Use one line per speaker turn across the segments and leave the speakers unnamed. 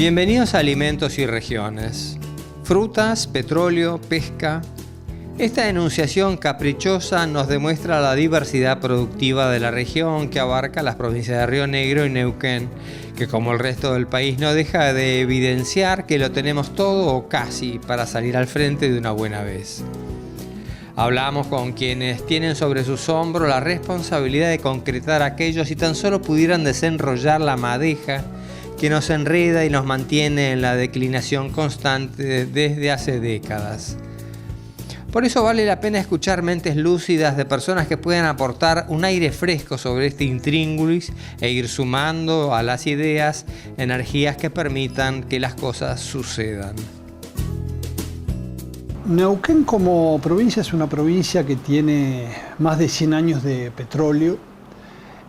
Bienvenidos a Alimentos y Regiones. Frutas, petróleo, pesca. Esta enunciación caprichosa nos demuestra la diversidad productiva de la región que abarca las provincias de Río Negro y Neuquén, que como el resto del país no deja de evidenciar que lo tenemos todo o casi para salir al frente de una buena vez. Hablamos con quienes tienen sobre sus hombros la responsabilidad de concretar aquello si tan solo pudieran desenrollar la madeja que nos enreda y nos mantiene en la declinación constante desde hace décadas. Por eso vale la pena escuchar mentes lúcidas de personas que puedan aportar un aire fresco sobre este intríngulis e ir sumando a las ideas energías que permitan que las cosas sucedan.
Neuquén como provincia es una provincia que tiene más de 100 años de petróleo.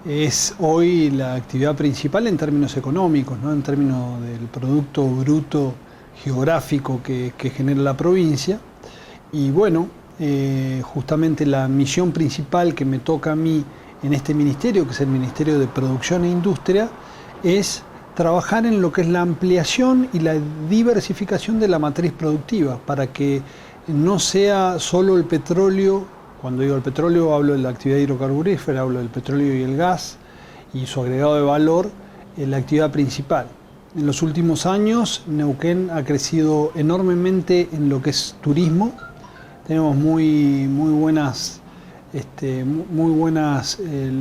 Es hoy la actividad principal en términos económicos, ¿no? En términos del producto bruto geográfico que genera la provincia. Y bueno, justamente la misión principal que me toca a mí en este ministerio, que es el Ministerio de Producción e Industria, es trabajar en lo que es la ampliación y la diversificación de la matriz productiva, para que no sea solo el petróleo. Cuando digo el petróleo hablo de la actividad hidrocarburífera, hablo del petróleo y el gas y su agregado de valor en la actividad principal. En los últimos años Neuquén ha crecido enormemente en lo que es turismo. Tenemos muy buenas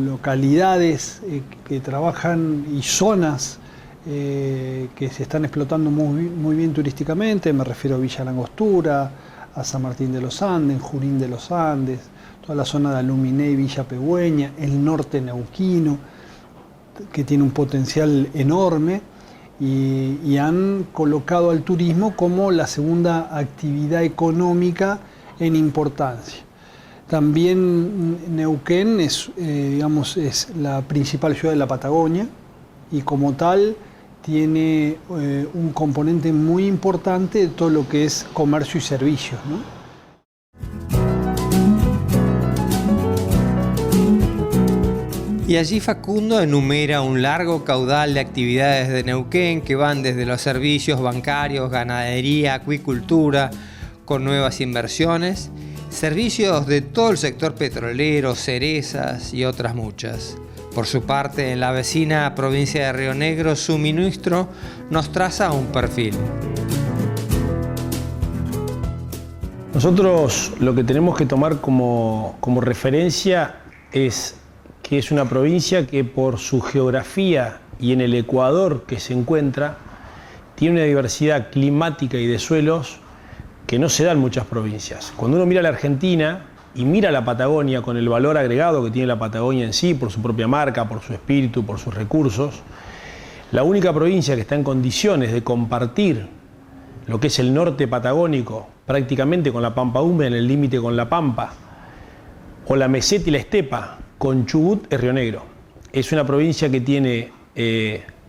localidades que trabajan y zonas que se están explotando muy bien turísticamente. Me refiero a Villa Langostura, a San Martín de los Andes, Junín de los Andes, toda la zona de Aluminé y Villa Pegüeña, el norte neuquino, que tiene un potencial enorme, y han colocado al turismo como la segunda actividad económica en importancia. También Neuquén es la principal ciudad de la Patagonia y como tal tiene un componente muy importante de todo lo que es comercio y servicios, ¿no?
Y allí Facundo enumera un largo caudal de actividades de Neuquén que van desde los servicios bancarios, ganadería, acuicultura, con nuevas inversiones, servicios de todo el sector petrolero, cerezas y otras muchas. Por su parte, en la vecina provincia de Río Negro, su ministro nos traza un perfil.
Nosotros lo que tenemos que tomar como referencia es que es una provincia que por su geografía y en el Ecuador que se encuentra, tiene una diversidad climática y de suelos que no se da en muchas provincias. Cuando uno mira la Argentina y mira la Patagonia con el valor agregado que tiene la Patagonia en sí, por su propia marca, por su espíritu, por sus recursos, la única provincia que está en condiciones de compartir lo que es el norte patagónico prácticamente con la Pampa húmeda en el límite con la Pampa, o la meseta y la estepa con Chubut, es Río Negro. Es una provincia que tiene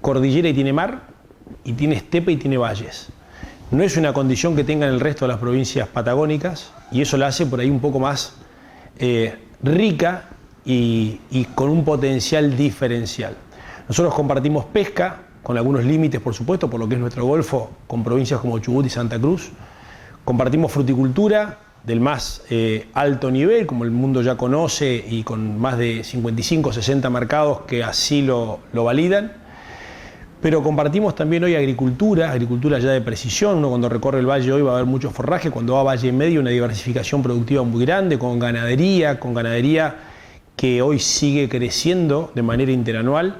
cordillera y tiene mar, y tiene estepa y tiene valles. No es una condición que tengan el resto de las provincias patagónicas, y eso la hace por ahí un poco más rica y con un potencial diferencial. Nosotros compartimos pesca, con algunos límites por supuesto, por lo que es nuestro golfo, con provincias como Chubut y Santa Cruz. Compartimos fruticultura del más alto nivel, como el mundo ya conoce, y con más de 55 o 60 mercados que así lo validan. Pero compartimos también hoy agricultura ya de precisión. Uno cuando recorre el valle hoy va a ver mucho forraje, cuando va a Valle Medio una diversificación productiva muy grande, con ganadería que hoy sigue creciendo de manera interanual,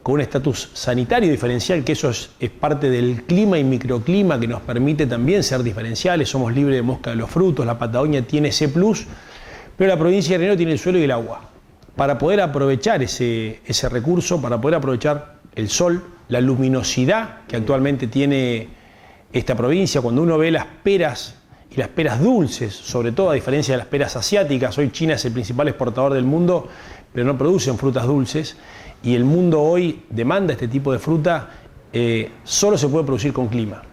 con un estatus sanitario diferencial, que eso es parte del clima y microclima que nos permite también ser diferenciales. Somos libres de mosca de los frutos, la Patagonia tiene ese plus, pero la provincia de Río Negro tiene el suelo y el agua. Para poder aprovechar ese recurso, para poder aprovechar el sol, la luminosidad que actualmente tiene esta provincia, cuando uno ve las peras y las peras dulces, sobre todo a diferencia de las peras asiáticas, hoy China es el principal exportador del mundo, pero no producen frutas dulces, y el mundo hoy demanda este tipo de fruta, solo se puede producir con clima.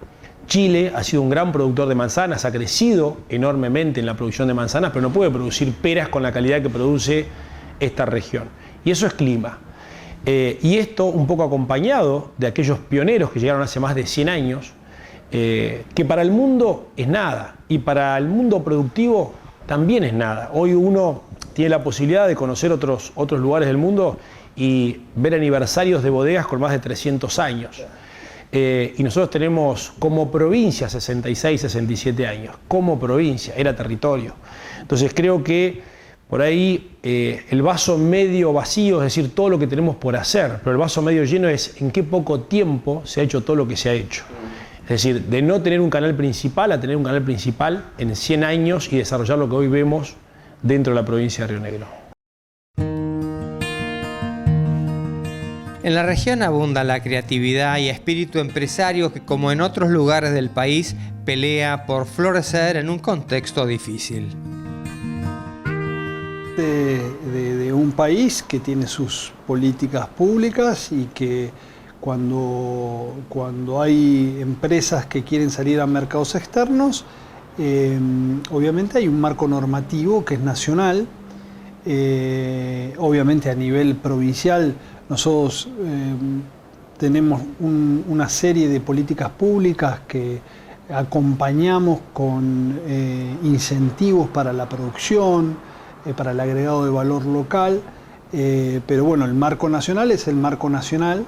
Chile ha sido un gran productor de manzanas, ha crecido enormemente en la producción de manzanas, pero no puede producir peras con la calidad que produce esta región. Y eso es clima. Y esto un poco acompañado de aquellos pioneros que llegaron hace más de 100 años, que para el mundo es nada y para el mundo productivo también es nada. Hoy uno tiene la posibilidad de conocer otros lugares del mundo y ver aniversarios de bodegas con más de 300 años. Y nosotros tenemos como provincia 66, 67 años. Como provincia, era territorio. Entonces creo que por ahí el vaso medio vacío, es decir, todo lo que tenemos por hacer, pero el vaso medio lleno es en qué poco tiempo se ha hecho todo lo que se ha hecho. Es decir, de no tener un canal principal a tener un canal principal en 100 años y desarrollar lo que hoy vemos dentro de la provincia de Río Negro.
En la región abunda la creatividad y espíritu empresario que, como en otros lugares del país, pelea por florecer en un contexto difícil.
De un país que tiene sus políticas públicas y que cuando hay empresas que quieren salir a mercados externos, obviamente hay un marco normativo que es nacional. Obviamente a nivel provincial nosotros tenemos una serie de políticas públicas que acompañamos con incentivos para la producción, para el agregado de valor local, pero bueno, el marco nacional es el marco nacional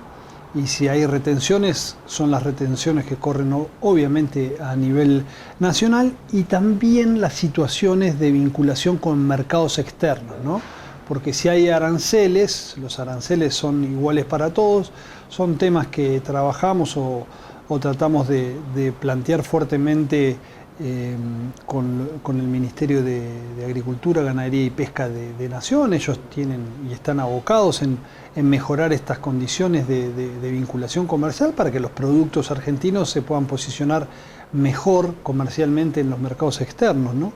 y si hay retenciones, son las retenciones que corren obviamente a nivel nacional y también las situaciones de vinculación con mercados externos, ¿no? Porque si hay aranceles, los aranceles son iguales para todos, son temas que trabajamos o tratamos de plantear fuertemente con el Ministerio de Agricultura, Ganadería y Pesca de Nación. Ellos tienen y están abocados en mejorar estas condiciones de vinculación comercial para que los productos argentinos se puedan posicionar mejor comercialmente en los mercados externos, ¿no?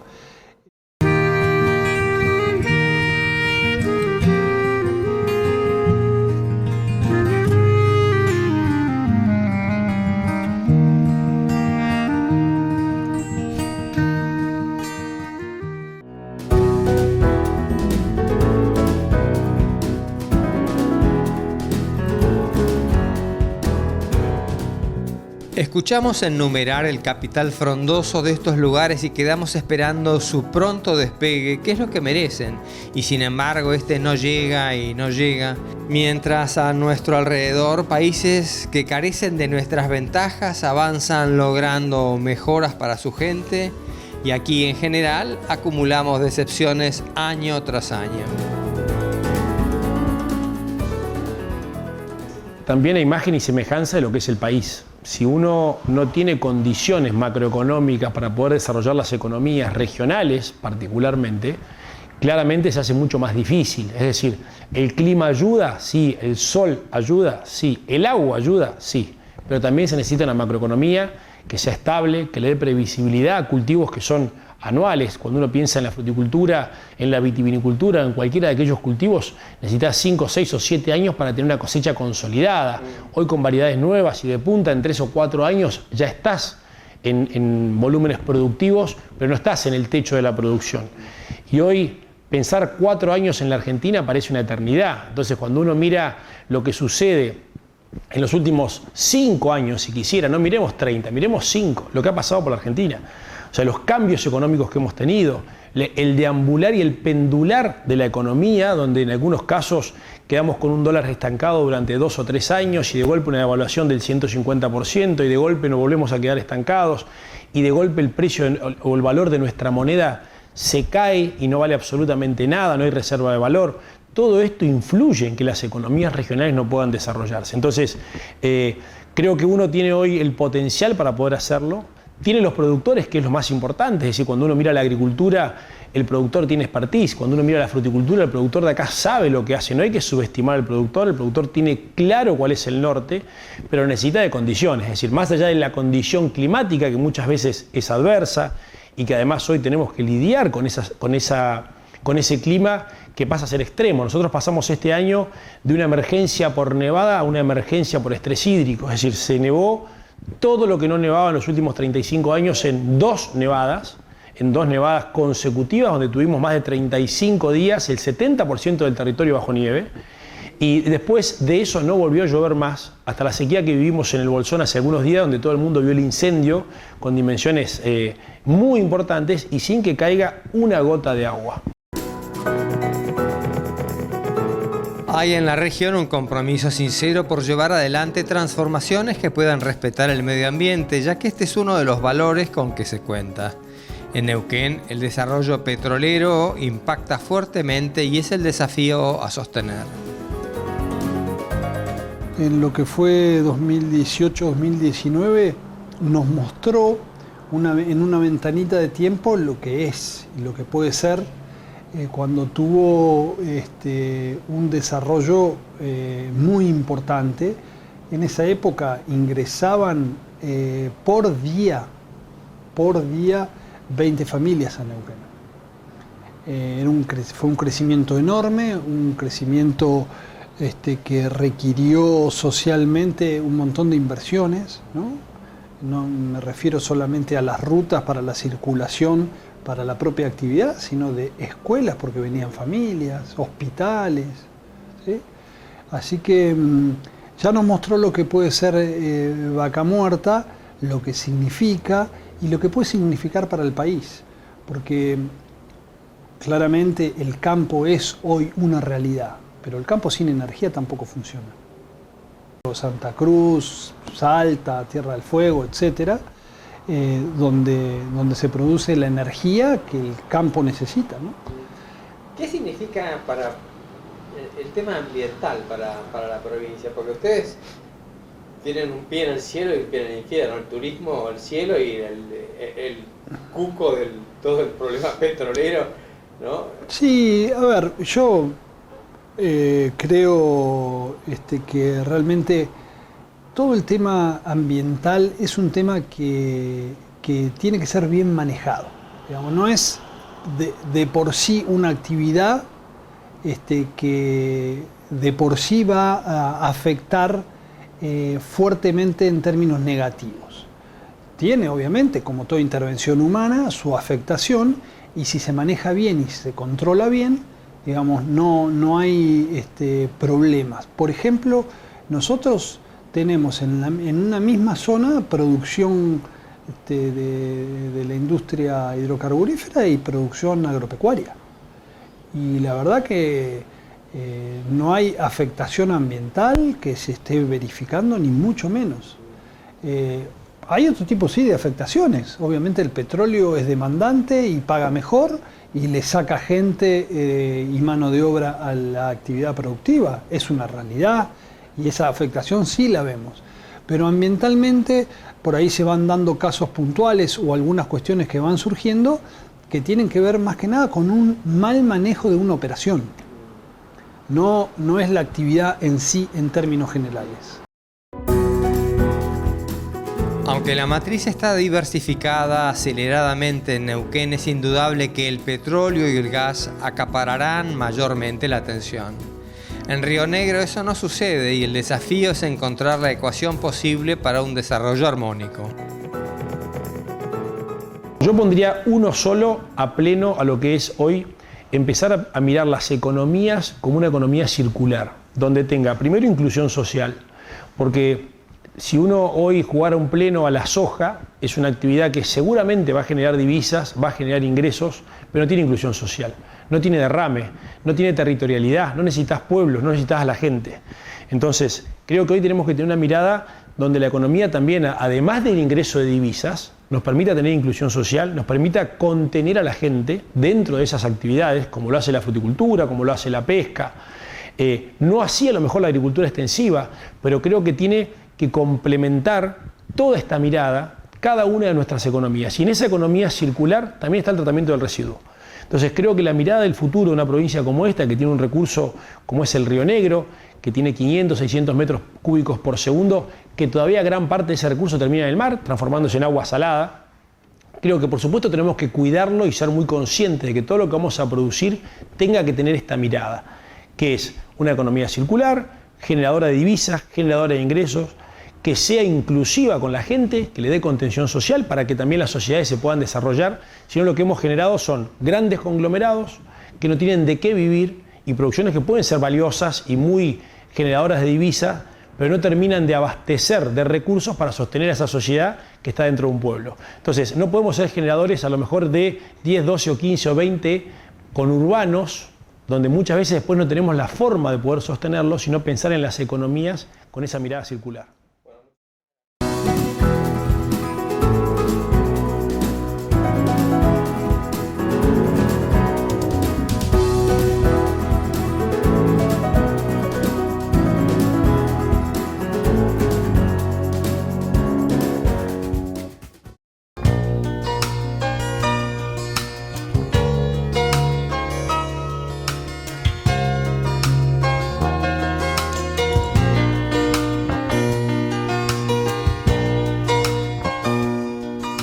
Escuchamos enumerar el capital frondoso de estos lugares y quedamos esperando su pronto despegue, que es lo que merecen, y sin embargo este no llega y no llega, mientras a nuestro alrededor países que carecen de nuestras ventajas avanzan logrando mejoras para su gente y aquí en general acumulamos decepciones año tras año.
También hay imagen y semejanza de lo que es el país. Si uno no tiene condiciones macroeconómicas para poder desarrollar las economías regionales particularmente, claramente se hace mucho más difícil. Es decir, ¿el clima ayuda? Sí. ¿El sol ayuda? Sí. ¿El agua ayuda? Sí. Pero también se necesita una macroeconomía que sea estable, que le dé previsibilidad a cultivos que son anuales. Cuando uno piensa en la fruticultura, en la vitivinicultura, en cualquiera de aquellos cultivos, necesitas 5, 6 o 7 años para tener una cosecha consolidada. Hoy con variedades nuevas y de punta, en 3 o 4 años ya estás en volúmenes productivos, pero no estás en el techo de la producción. Y hoy pensar 4 años en la Argentina parece una eternidad. Entonces cuando uno mira lo que sucede en los últimos 5 años, si quisiera, no miremos 30, miremos 5, lo que ha pasado por la Argentina. O sea, los cambios económicos que hemos tenido, el deambular y el pendular de la economía, donde en algunos casos quedamos con un dólar estancado durante 2 o 3 años y de golpe una devaluación del 150% y de golpe nos volvemos a quedar estancados y de golpe el precio o el valor de nuestra moneda se cae y no vale absolutamente nada, no hay reserva de valor. Todo esto influye en que las economías regionales no puedan desarrollarse. Entonces, creo que uno tiene hoy el potencial para poder hacerlo. Tiene los productores, que es lo más importante. Es decir, cuando uno mira la agricultura, el productor tiene expertise. Cuando uno mira la fruticultura, el productor de acá sabe lo que hace. No hay que subestimar al productor. El productor tiene claro cuál es el norte, pero necesita de condiciones. Es decir, más allá de la condición climática, que muchas veces es adversa y que además hoy tenemos que lidiar con ese clima que pasa a ser extremo. Nosotros pasamos este año de una emergencia por nevada a una emergencia por estrés hídrico. Es decir, se nevó todo lo que no nevaba en los últimos 35 años en dos nevadas consecutivas, donde tuvimos más de 35 días, el 70% del territorio bajo nieve. Y después de eso no volvió a llover más, hasta la sequía que vivimos en el Bolsón hace algunos días, donde todo el mundo vio el incendio con dimensiones muy importantes y sin que caiga una gota de agua.
Hay en la región un compromiso sincero por llevar adelante transformaciones que puedan respetar el medio ambiente, ya que este es uno de los valores con que se cuenta. En Neuquén, el desarrollo petrolero impacta fuertemente y es el desafío a sostener.
En lo que fue 2018-2019 nos mostró en una ventanita de tiempo lo que es y lo que puede ser cuando tuvo un desarrollo muy importante. En esa época ingresaban por día 20 familias a Neuquén. Fue un crecimiento enorme, un crecimiento que requirió socialmente un montón de inversiones, ¿no? No me refiero solamente a las rutas para la circulación, para la propia actividad, sino de escuelas, porque venían familias, hospitales, ¿sí? Así que ya nos mostró lo que puede ser Vaca Muerta, lo que significa y lo que puede significar para el país, porque claramente el campo es hoy una realidad, pero el campo sin energía tampoco funciona. Santa Cruz, Salta, Tierra del Fuego, etcétera, donde se produce la energía que el campo necesita, ¿no?
¿Qué significa para el tema ambiental para la provincia? Porque ustedes tienen un pie en el cielo y un pie en el infierno, el turismo, el cielo y el cuco de todo el problema petrolero, ¿no? Sí,
a ver, yo creo que realmente todo el tema ambiental es un tema que tiene que ser bien manejado. Digamos, no es de por sí una actividad que de por sí va a afectar fuertemente en términos negativos. Tiene, obviamente, como toda intervención humana, su afectación, y si se maneja bien y se controla bien, digamos, no hay problemas. Por ejemplo, nosotros tenemos en una misma zona producción de la industria hidrocarburífera y producción agropecuaria. Y la verdad que no hay afectación ambiental que se esté verificando, ni mucho menos. Hay otro tipo, sí, de afectaciones. Obviamente el petróleo es demandante y paga mejor y le saca gente y mano de obra a la actividad productiva. Es una realidad y esa afectación sí la vemos. Pero ambientalmente por ahí se van dando casos puntuales o algunas cuestiones que van surgiendo que tienen que ver más que nada con un mal manejo de una operación. No es la actividad en sí en términos generales.
Aunque la matriz está diversificada aceleradamente en Neuquén, es indudable que el petróleo y el gas acapararán mayormente la atención. En Río Negro eso no sucede y el desafío es encontrar la ecuación posible para un desarrollo armónico.
Yo pondría uno solo a pleno a lo que es hoy empezar a mirar las economías como una economía circular, donde tenga primero inclusión social, porque si uno hoy jugara un pleno a la soja, es una actividad que seguramente va a generar divisas, va a generar ingresos, pero no tiene inclusión social, no tiene derrame, no tiene territorialidad, no necesitas pueblos, no necesitas a la gente. Entonces, creo que hoy tenemos que tener una mirada donde la economía también, además del ingreso de divisas, nos permita tener inclusión social, nos permita contener a la gente dentro de esas actividades, como lo hace la fruticultura, como lo hace la pesca. No así a lo mejor la agricultura extensiva, pero creo que tiene que complementar toda esta mirada, cada una de nuestras economías. Y en esa economía circular también está el tratamiento del residuo. Entonces creo que la mirada del futuro de una provincia como esta, que tiene un recurso como es el Río Negro, que tiene 500, 600 metros cúbicos por segundo, que todavía gran parte de ese recurso termina en el mar, transformándose en agua salada. Creo que por supuesto tenemos que cuidarlo y ser muy conscientes de que todo lo que vamos a producir tenga que tener esta mirada, que es una economía circular, generadora de divisas, generadora de ingresos, que sea inclusiva con la gente, que le dé contención social para que también las sociedades se puedan desarrollar, sino lo que hemos generado son grandes conglomerados que no tienen de qué vivir y producciones que pueden ser valiosas y muy generadoras de divisa, pero no terminan de abastecer de recursos para sostener a esa sociedad que está dentro de un pueblo. Entonces, no podemos ser generadores a lo mejor de 10, 12 o 15 o 20 conurbanos, donde muchas veces después no tenemos la forma de poder sostenerlos, sino pensar en las economías con esa mirada circular.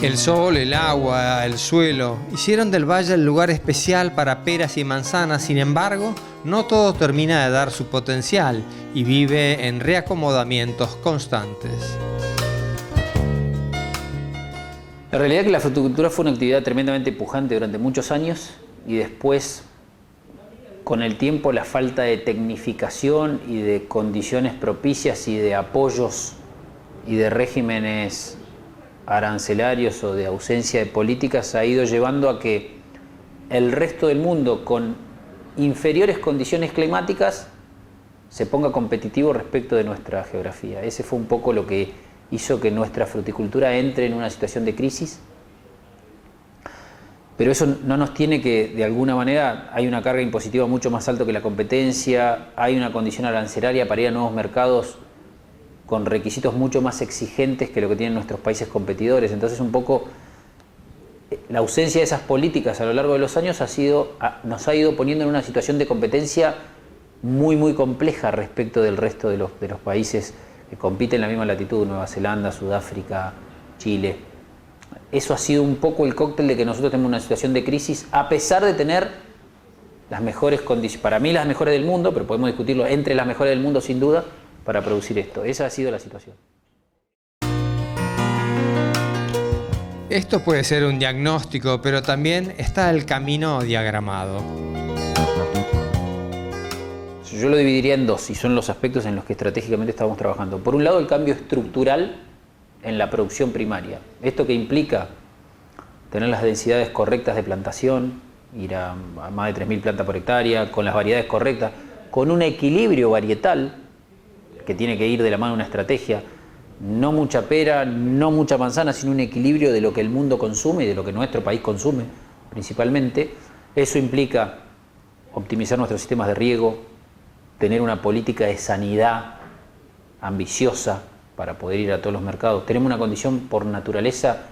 El sol, el agua, el suelo hicieron del valle el lugar especial para peras y manzanas. Sin embargo, no todo termina de dar su potencial y vive en reacomodamientos constantes.
La realidad es que la fruticultura fue una actividad tremendamente pujante durante muchos años y después, con el tiempo, la falta de tecnificación y de condiciones propicias y de apoyos y de regímenes arancelarios o de ausencia de políticas ha ido llevando a que el resto del mundo con inferiores condiciones climáticas se ponga competitivo respecto de nuestra geografía. Ese fue un poco lo que hizo que nuestra fruticultura entre en una situación de crisis, pero eso no nos tiene que, de alguna manera, hay una carga impositiva mucho más alta que la competencia, hay una condición arancelaria para ir a nuevos mercados con requisitos mucho más exigentes que lo que tienen nuestros países competidores. Entonces, un poco la ausencia de esas políticas a lo largo de los años nos ha ido poniendo en una situación de competencia muy compleja respecto del resto de los países que compiten en la misma latitud: Nueva Zelanda, Sudáfrica, Chile. Eso ha sido un poco el cóctel de que nosotros tenemos una situación de crisis, a pesar de tener las mejores condiciones, para mí las mejores del mundo, pero podemos discutirlo, entre las mejores del mundo sin duda, para producir esto. Esa ha sido la situación.
Esto puede ser un diagnóstico, pero también está el camino diagramado.
Yo lo dividiría en dos, y son los aspectos en los que estratégicamente estamos trabajando. Por un lado, el cambio estructural en la producción primaria. Esto que implica tener las densidades correctas de plantación, ir a más de 3.000 plantas por hectárea, con las variedades correctas, con un equilibrio varietal, que tiene que ir de la mano una estrategia, no mucha pera, no mucha manzana, sino un equilibrio de lo que el mundo consume y de lo que nuestro país consume principalmente. Eso implica optimizar nuestros sistemas de riego, tener una política de sanidad ambiciosa para poder ir a todos los mercados. Tenemos una condición por naturaleza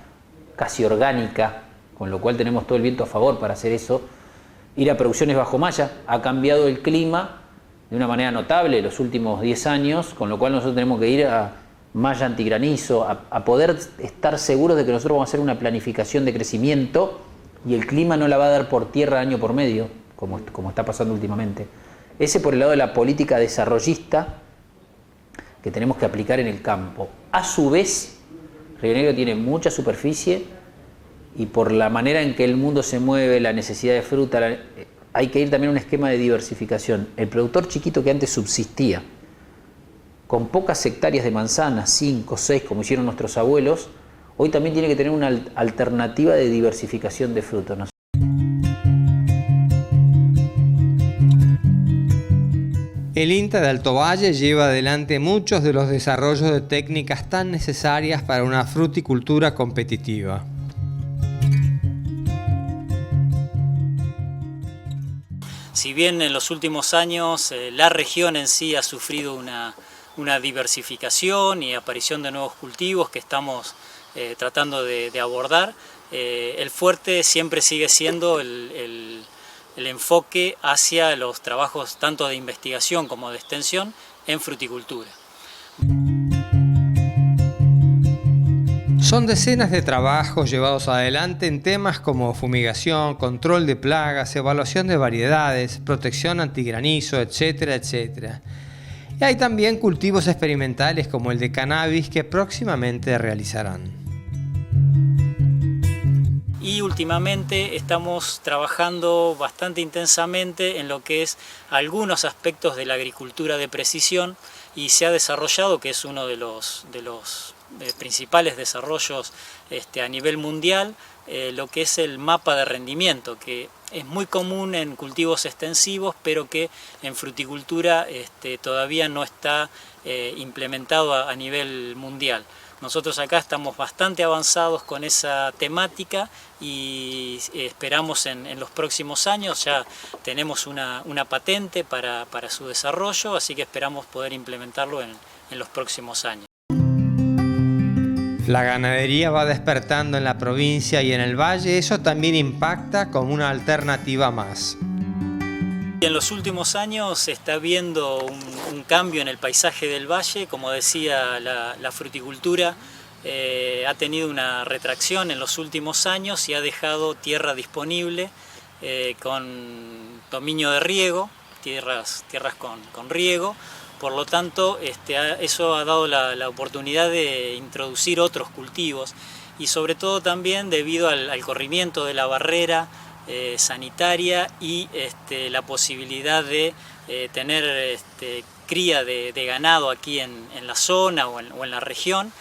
casi orgánica, con lo cual tenemos todo el viento a favor para hacer eso. Ir a producciones bajo malla. Ha cambiado el clima de una manera notable los últimos 10 años, con lo cual nosotros tenemos que ir a malla antigranizo, a poder estar seguros de que nosotros vamos a hacer una planificación de crecimiento y el clima no la va a dar por tierra año por medio, como está pasando últimamente. Ese por el lado de la política desarrollista que tenemos que aplicar en el campo. A su vez, Río Negro tiene mucha superficie y por la manera en que el mundo se mueve, la necesidad de fruta, hay que ir también a un esquema de diversificación. El productor chiquito que antes subsistía con pocas hectáreas de manzanas, 5, 6, como hicieron nuestros abuelos, hoy también tiene que tener una alternativa de diversificación de frutos, ¿no?
El INTA de Alto Valle lleva adelante muchos de los desarrollos de técnicas tan necesarias para una fruticultura competitiva.
Si bien en los últimos años la región en sí ha sufrido una diversificación y aparición de nuevos cultivos que estamos tratando de abordar, el fuerte siempre sigue siendo el enfoque hacia los trabajos tanto de investigación como de extensión en fruticultura.
Son decenas de trabajos llevados adelante en temas como fumigación, control de plagas, evaluación de variedades, protección antigranizo, etcétera, etcétera. Y hay también cultivos experimentales como el de cannabis que próximamente realizarán.
y últimamente estamos trabajando bastante intensamente en lo que es algunos aspectos de la agricultura de precisión, y se ha desarrollado, que es uno de los principales desarrollos a nivel mundial, lo que es el mapa de rendimiento, que es muy común en cultivos extensivos, pero que en fruticultura todavía no está implementado a nivel mundial. Nosotros acá estamos bastante avanzados con esa temática y esperamos en los próximos años, ya tenemos una patente para su desarrollo, así que esperamos poder implementarlo en los próximos años.
La ganadería va despertando en la provincia y en el valle, eso también impacta como una alternativa más.
En los últimos años se está viendo un cambio en el paisaje del valle. Como decía, la fruticultura ha tenido una retracción en los últimos años y ha dejado tierra disponible con dominio de riego, tierras con riego. Por lo tanto, eso ha dado la oportunidad de introducir otros cultivos, y sobre todo también debido al corrimiento de la barrera sanitaria y la posibilidad de tener cría de ganado aquí en la zona o en la región,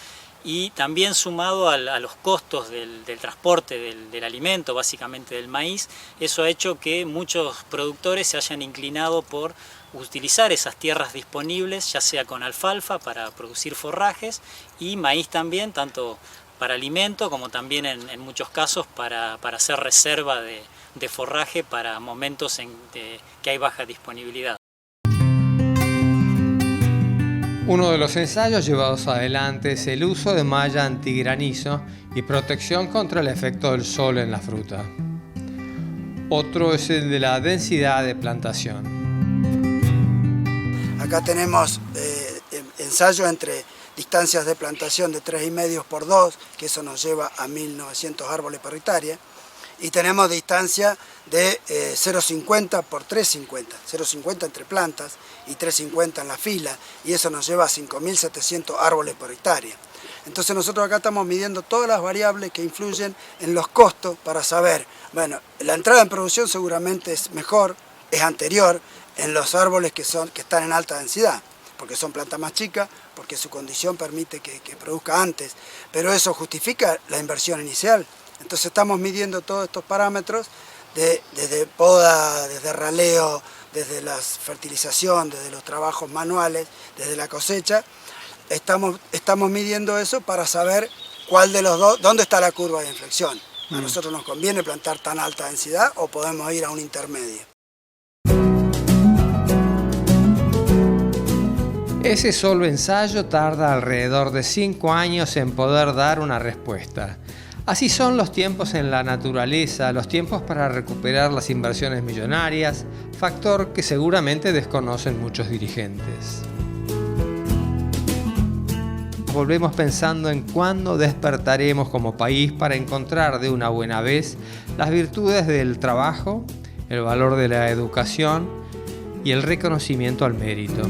y también sumado a los costos del transporte del alimento, básicamente del maíz. Eso ha hecho que muchos productores se hayan inclinado por utilizar esas tierras disponibles, ya sea con alfalfa para producir forrajes, y maíz también, tanto para alimento como también en muchos casos para hacer reserva de forraje para momentos en que hay baja disponibilidad.
Uno de los ensayos llevados adelante es el uso de malla antigranizo y protección contra el efecto del sol en la fruta. Otro es el de la densidad de plantación.
Acá tenemos ensayos entre distancias de plantación de 3,5 por 2, que eso nos lleva a 1900 árboles por hectárea, y tenemos distancia de 0,50 por 3,50, 0,50 entre plantas y 3,50 en la fila, y eso nos lleva a 5700 árboles por hectárea. Entonces nosotros acá estamos midiendo todas las variables que influyen en los costos para saber, bueno, la entrada en producción seguramente es mejor, es anterior en los árboles que están en alta densidad, porque son plantas más chicas, porque su condición permite que produzca antes, pero eso justifica la inversión inicial. Entonces estamos midiendo todos estos parámetros, desde poda, desde raleo, desde la fertilización, desde los trabajos manuales, desde la cosecha. Estamos midiendo eso para saber cuál de los dos, dónde está la curva de inflexión. A nosotros nos conviene plantar tan alta densidad o podemos ir a un intermedio.
Ese solo ensayo tarda alrededor de 5 años en poder dar una respuesta. Así son los tiempos en la naturaleza, los tiempos para recuperar las inversiones millonarias, factor que seguramente desconocen muchos dirigentes. Volvemos pensando en cuándo despertaremos como país para encontrar de una buena vez las virtudes del trabajo, el valor de la educación y el reconocimiento al mérito.